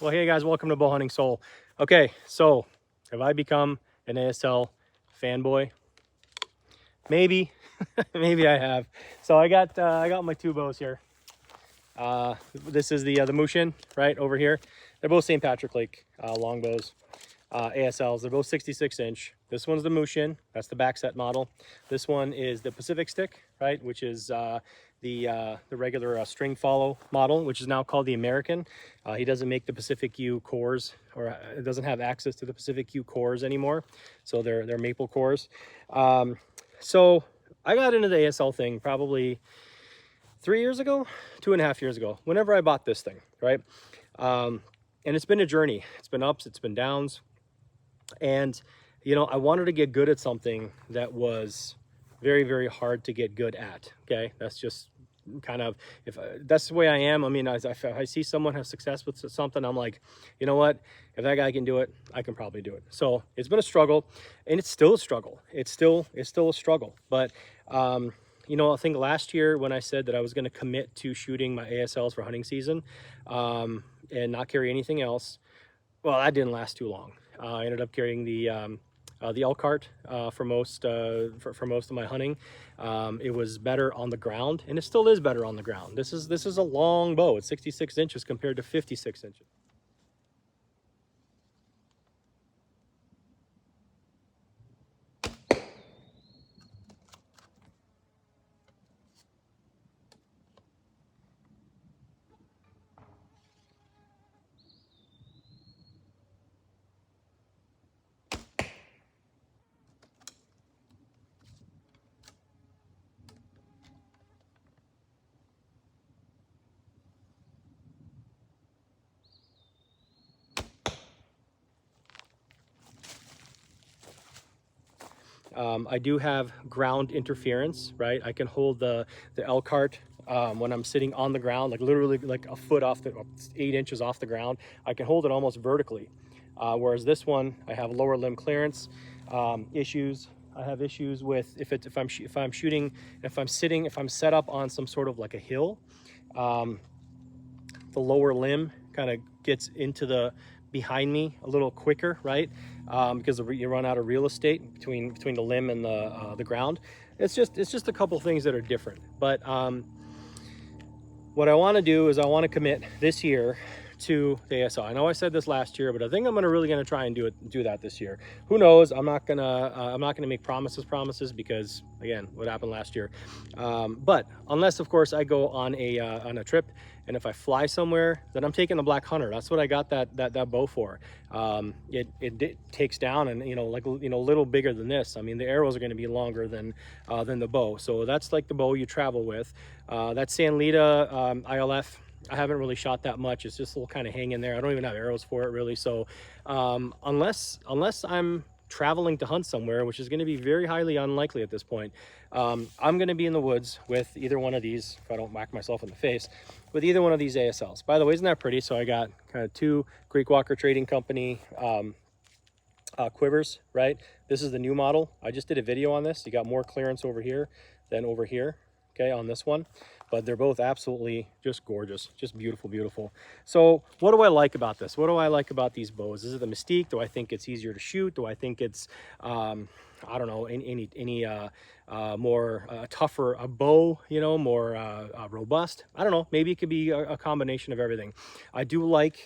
Well, hey guys, welcome to Bowhunting Soul. Okay, so have I become an ASL fanboy? Maybe, maybe I have. So I got my two bows here. This is the Mushin right over here. They're both St. Patrick Lake longbows, ASLs. They're both 66 inch. This one's the Mushin. That's the backset model. This one is the Pacific Stick, right, which is the regular string follow model, which is now called the American. He doesn't make the Pacific U cores, or it doesn't have access to the Pacific U cores anymore. So they're maple cores. So I got into the ASL thing probably 3 years ago, 2.5 years ago, whenever I bought this thing, right? And it's been a journey. It's been ups, it's been downs. And, you know, I wanted to get good at something that was very, very hard to get good at. Okay. That's just kind of, that's the way I am. I mean, if I see someone have success with something, I'm like, you know what, if that guy can do it, I can probably do it. So it's been a struggle, and it's still a struggle. It's still a struggle. But, you know, I think last year when I said that I was going to commit to shooting my ASLs for hunting season, and not carry anything else, well, that didn't last too long. I ended up carrying the elk cart for most of my hunting. It was better on the ground, and it still is better on the ground. This is a long bow. It's 66 inches compared to 56 inches. I do have ground interference, right? I can hold the elk cart when I'm sitting on the ground, like literally like a foot off 8 inches off the ground. I can hold it almost vertically. Whereas this one, I have lower limb clearance issues. I have issues with if I'm shooting, if I'm set up on some sort of like a hill, the lower limb kind of gets into the behind me a little quicker, right? Because you run out of real estate between the limb and the ground. It's just a couple things that are different. But what I want to do is I want to commit this year to the ASL. I know I said this last year, but I think I'm really gonna try and do that this year. Who knows? I'm not gonna make promises because again, what happened last year. But unless of course I go on a trip, and if I fly somewhere, then I'm taking the Black Hunter. That's what I got that bow for. It takes down, and you know, like, you know, a little bigger than this. I mean, the arrows are going to be longer than the bow. So that's like the bow you travel with. That Sanlita ILF, I haven't really shot that much. It's just a little kind of hang in there. I don't even have arrows for it really. So unless I'm traveling to hunt somewhere, which is going to be very highly unlikely at this point, I'm going to be in the woods with either one of these, if I don't whack myself in the face, with either one of these ASLs. By the way, isn't that pretty? So I got kind of two Greek Walker Trading Company quivers, right? This is the new model. I just did a video on this. You got more clearance over here than over here, okay, on this one. But they're both absolutely just gorgeous, just beautiful, beautiful. So what do I like about this? What do I like about these bows? Is it the mystique? Do I think it's easier to shoot? Do I think it's, I don't know, any more tougher a bow, you know, more robust? I don't know. Maybe it could be a combination of everything. I do like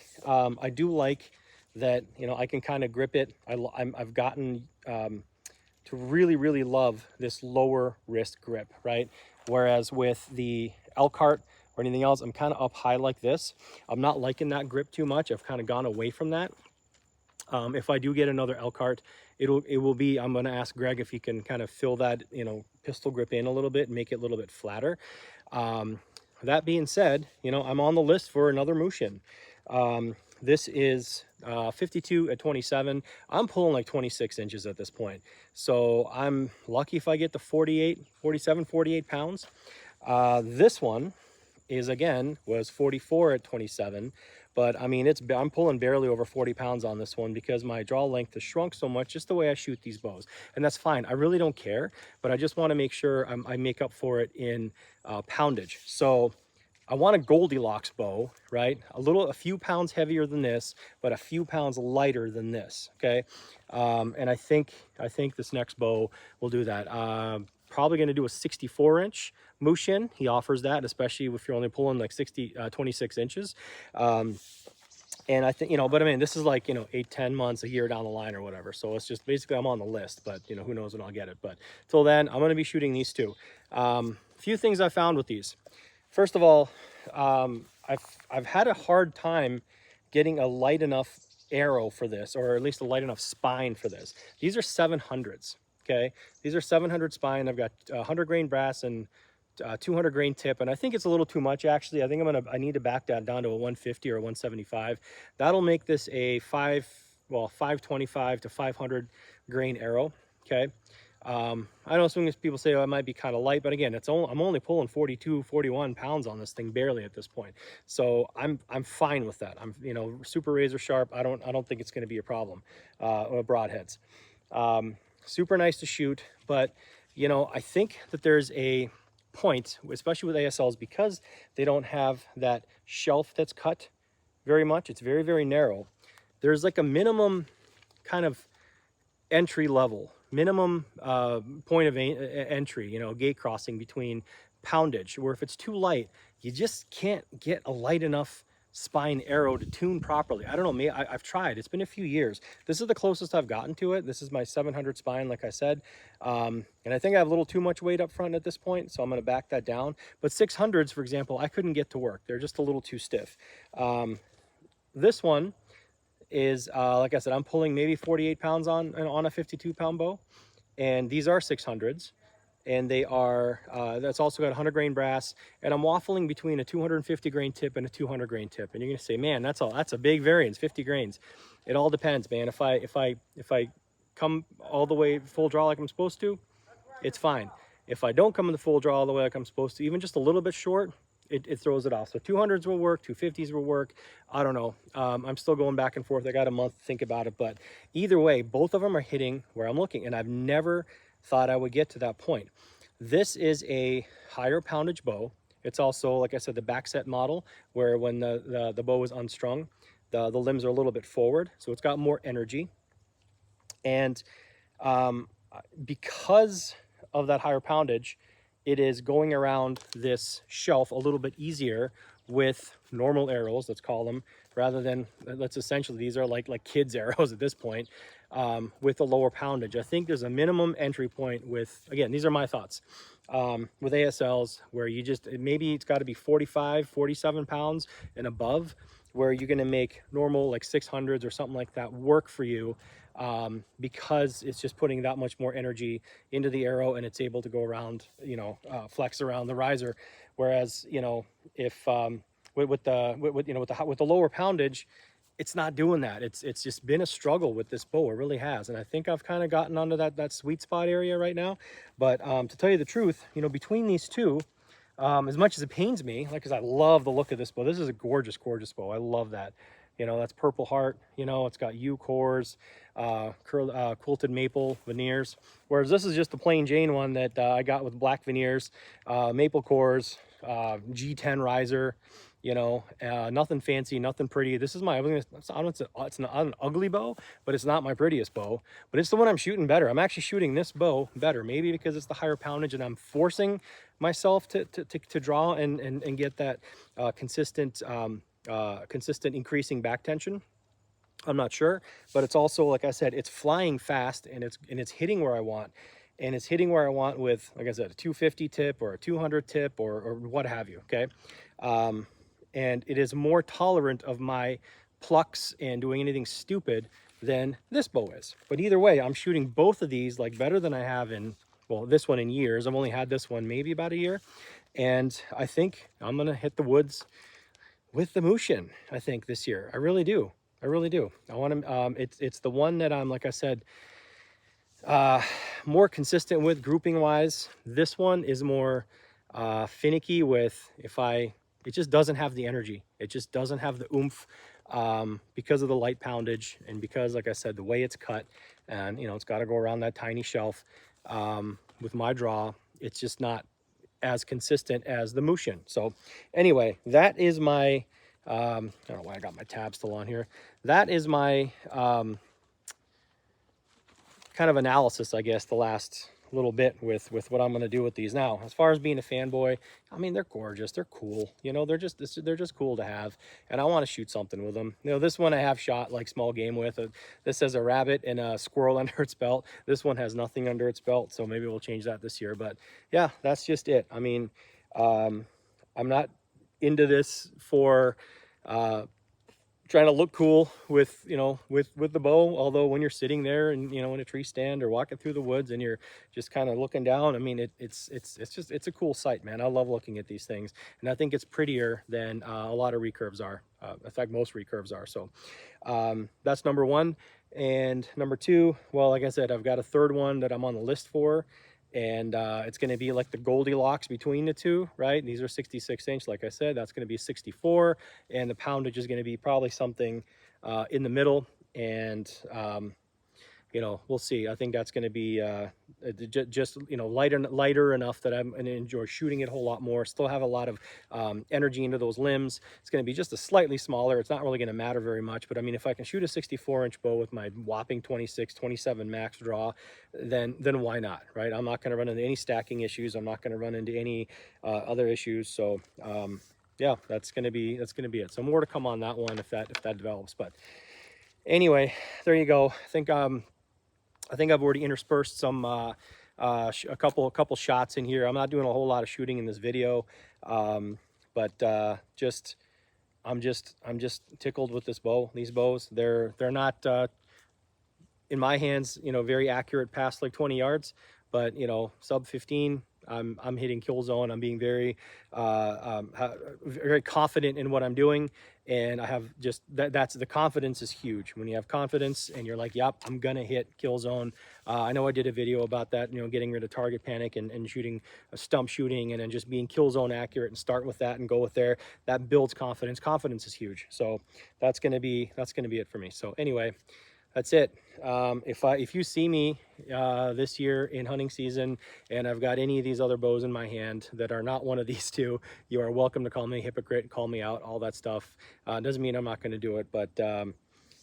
that, you know, I can kind of grip it. I've gotten to really love this lower wrist grip, right? Whereas with the elk cart or anything else, I'm kind of up high like this. I'm not liking that grip too much. I've kind of gone away from that. If I do get another elk cart, it will be, I'm going to ask Greg if he can kind of fill that, you know, pistol grip in a little bit and make it a little bit flatter. That being said, you know, I'm on the list for another Mushin. This is 52 at 27. I'm pulling like 26 inches at this point. So I'm lucky if I get to 48 pounds. This one was 44 at 27. But I mean, I'm pulling barely over 40 pounds on this one because my draw length has shrunk so much, just the way I shoot these bows. And that's fine. I really don't care, but I just want to make sure I make up for it in poundage. So I want a Goldilocks bow, right? A few pounds heavier than this, but a few pounds lighter than this, okay? And I think this next bow will do that. Probably going to do a 64-inch Mushin. He offers that, especially if you're only pulling like 26 inches. And I think, you know, but I mean, this is like, you know, 8-10 months, a year down the line or whatever. So it's just basically I'm on the list, but you know, who knows when I'll get it. But till then, I'm going to be shooting these two. Few things I found with these. First of all, I've had a hard time getting a light enough arrow for this, or at least a light enough spine for this. These are 700s, okay? These are 700 spine. I've got 100 grain brass and 200 grain tip, and I think it's a little too much actually. I think I need to back that down to a 150 or a 175. That'll make this a 525 to 500 grain arrow, okay? I know some people say, oh, it might be kind of light, but again, I'm only pulling 42, 41 pounds on this thing barely at this point. So I'm fine with that. I'm, you know, super razor sharp. I don't think it's going to be a problem, broadheads. Super nice to shoot, but you know, I think that there's a point, especially with ASLs, because they don't have that shelf that's cut very much. It's very, very narrow. There's like a minimum kind of entry level, minimum point of entry, you know, gate crossing between poundage, where if it's too light, you just can't get a light enough spine arrow to tune properly. I don't know, I've tried. It's been a few years. This is the closest I've gotten to it. This is my 700 spine, like I said. And I think I have a little too much weight up front at this point, so I'm going to back that down. But 600s, for example, I couldn't get to work. They're just a little too stiff. This one is, like I said, I'm pulling maybe 48 pounds on a 52 pound bow. And these are 600s. And they are, that's also got 100 grain brass, and I'm waffling between a 250 grain tip and a 200 grain tip. And you're gonna say, man, that's a big variance, 50 grains. It all depends, man. If I come all the way full draw like I'm supposed to, it's fine. If I don't come in the full draw all the way like I'm supposed to, even just a little bit short, it throws it off. So 200s will work, 250s will work. I don't know. I'm still going back and forth. I got a month to think about it, but either way, both of them are hitting where I'm looking, and I've never thought I would get to that point. This is a higher poundage bow. It's also, like I said, the back set model, where when the bow is unstrung, the limbs are a little bit forward, so it's got more energy. And because of that higher poundage, it is going around this shelf a little bit easier with normal arrows, let's call them, rather than, these are like kids arrows at this point, with a lower poundage. I think there's a minimum entry point with, again, these are my thoughts, with ASLs, where maybe it's got to be 45, 47 pounds and above, where you're going to make normal like 600s or something like that work for you, because it's just putting that much more energy into the arrow, and it's able to go around, you know, flex around the riser. Whereas, you know, if with the lower poundage, it's not doing that. It's just been a struggle with this bow. It really has. And I think I've kind of gotten onto that sweet spot area right now. But to tell you the truth, you know, between these two, as much as it pains me, like, because I love the look of this bow. This is a gorgeous, gorgeous bow. I love that. You know, that's Purple Heart. You know, it's got U cores, quilted maple veneers. Whereas this is just the plain Jane one that I got with black veneers, maple cores, G10 riser. You know, nothing fancy, nothing pretty. This is it's not an ugly bow, but it's not my prettiest bow. But it's the one I'm shooting better. I'm actually shooting this bow better, maybe because it's the higher poundage, and I'm forcing myself to draw and get that consistent increasing back tension. I'm not sure, but it's also, like I said, it's flying fast, and it's hitting where I want. And it's hitting where I want with, like I said, a 250 tip or a 200 tip or what have you, okay? And it is more tolerant of my plucks and doing anything stupid than this bow is. But either way, I'm shooting both of these like better than I have in, well, this one in years. I've only had this one maybe about a year. And I think I'm gonna hit the woods with the Mushin, I think, this year. I really do. I really do. I want to, it's the one that I'm, like I said, more consistent with grouping wise. This one is more finicky with, it just doesn't have the energy. It just doesn't have the oomph, because of the light poundage, and because, like I said, the way it's cut, and, you know, it's got to go around that tiny shelf. With my draw, it's just not, as consistent as the Mushin. So anyway, that is my, I don't know why I got my tab still on here. That is my kind of analysis, I guess, the last little bit with what I'm going to do with these. Now, as far as being a fanboy, I mean, they're gorgeous, they're cool, you know, they're just cool to have, and I want to shoot something with them. You know, this one I have shot like small game with. This has a rabbit and a squirrel under its belt. This one has nothing under its belt, so maybe we'll change that this year. But yeah, that's just it. I mean, I'm not into this for trying to look cool with, you know, with the bow. Although when you're sitting there and, you know, in a tree stand or walking through the woods and you're just kind of looking down, I mean, it's a cool sight, man. I love looking at these things, and I think it's prettier than a lot of recurves are. In fact, most recurves are. So that's number one. And number two, well, like I said, I've got a third one that I'm on the list for, and it's going to be like the Goldilocks between the two, right? These are 66 inch, like I said. That's going to be 64, and the poundage is going to be probably something in the middle. And you know, we'll see. I think that's going to be just, you know, lighter enough that I'm going to enjoy shooting it a whole lot more. Still have a lot of energy into those limbs. It's going to be just a slightly smaller. It's not really going to matter very much. But I mean, if I can shoot a 64-inch bow with my whopping 26, 27 max draw, then why not, right? I'm not going to run into any stacking issues. I'm not going to run into any other issues. So yeah, that's going to be it. So more to come on that one if that develops. But anyway, there you go. I think I've already interspersed some a couple shots in here. I'm not doing a whole lot of shooting in this video, but I'm just tickled with this bow. These bows, they're not in my hands, you know, very accurate past like 20 yards, but you know, sub 15. I'm hitting kill zone. I'm being very very confident in what I'm doing, and I have just that's the confidence is huge. When you have confidence and you're like, yep, I'm gonna hit kill zone. I know I did a video about that, you know, getting rid of target panic and shooting a stump shooting, and then just being kill zone accurate and start with that and go with there. That builds confidence. Confidence is huge. So that's gonna be it for me. So anyway, that's it. If you see me this year in hunting season and I've got any of these other bows in my hand that are not one of these two, you are welcome to call me a hypocrite, call me out, all that stuff. Doesn't mean I'm not going to do it, but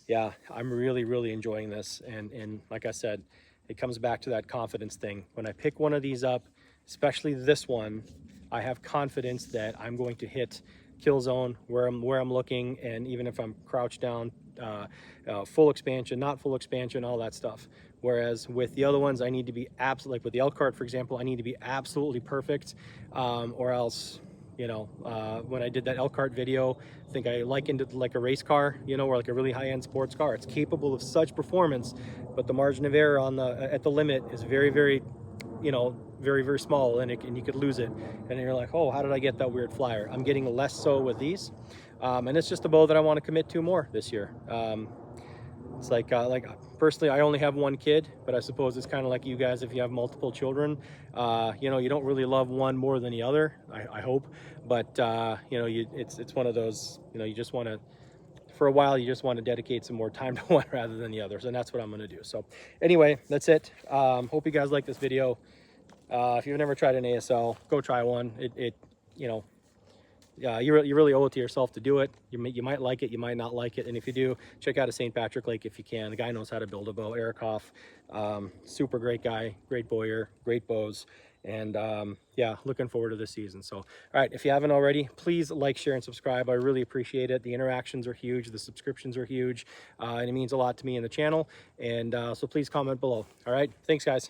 yeah, I'm really enjoying this. And like I said, it comes back to that confidence thing. When I pick one of these up, especially this one, I have confidence that I'm going to hit kill zone where I'm looking, and even if I'm crouched down, full expansion, not full expansion, all that stuff. Whereas with the other ones, I need to be absolutely, like with the elk cart, for example, I need to be absolutely perfect, or else, you know, when I did that elk cart video, I think I likened it like a race car, you know, or like a really high-end sports car. It's capable of such performance, but the margin of error on at the limit is very, you know, very small, and you could lose it, and you're like, oh, how did I get that weird flyer? I'm getting less so with these, and it's just a bow that I want to commit to more this year. It's like personally, I only have one kid, but I suppose it's kind of like you guys if you have multiple children. You know, you don't really love one more than the other, I hope, but you know, it's one of those, you know, you just want to, for a while, you just want to dedicate some more time to one rather than the others, and that's what I'm going to do. So anyway, that's it. Hope you guys like this video. If you've never tried an ASL, go try one. You know, you really owe it to yourself to do it. You might like it, you might not like it, and if you do, check out a St. Patrick Lake if you can. The guy knows how to build a bow. Eric Hoff, super great guy, great bowyer, great bows, and yeah, looking forward to this season. So all right, if you haven't already, please like, share, and subscribe. I really appreciate it. The interactions are huge, the subscriptions are huge, and it means a lot to me and the channel. And so please comment below. All right, thanks guys.